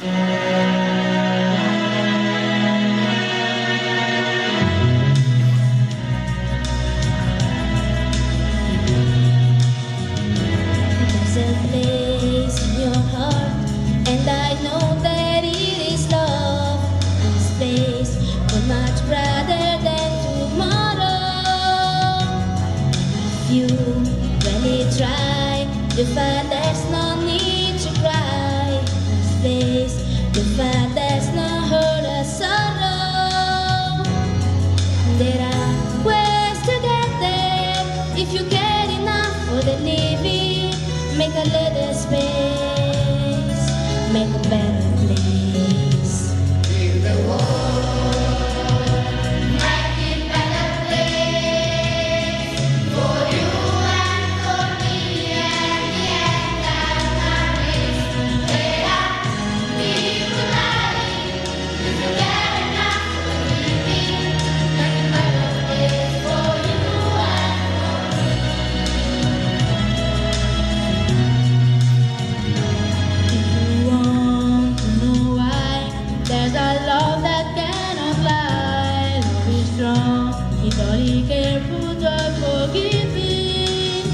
There's a place in your heart, and I know that it is love. This place for much brighter than tomorrow. If you really try, you find there's no need to cry. This place, you find there's no hurt or sorrow. There are ways to get there if you care enough for the living. Make a little space, make a better place. In the world, make it better place for you and for me and the entire race. There are people dying if you care enough for living. Make a better place for you and for me. If you want to know why, there's a love that cannot lie. Love is strong, it's only careful, joy, forgiving.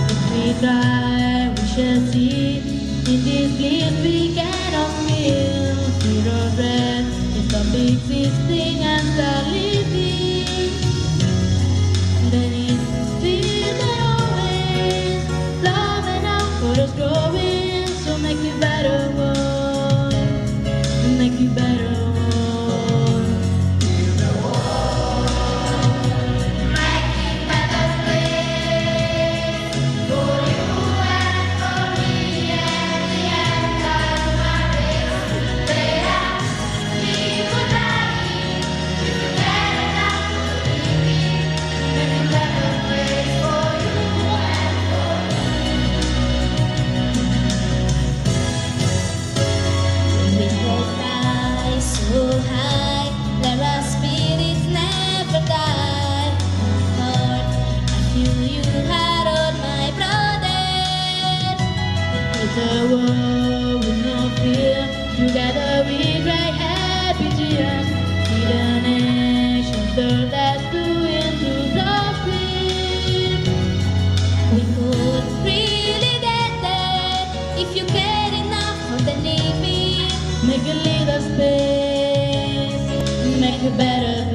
If we try, we shall see. In this bliss we cannot feel. Zero dread, it's stop existing and start living. Then it's still there always, love enough for us growing. So make it better world, make it better world. Make it better place for you and for me and the entire race. There are people dying if you care enough for living. Make it better place for you and for me. We can fly so high, let our spirits never die. Lord, I feel you heart on my brother. It's a world with no fear, together we cry happy tears. See the nation turn that's doing to bloodstream. We could really get there if you care enough for the living. Make a little space, make a better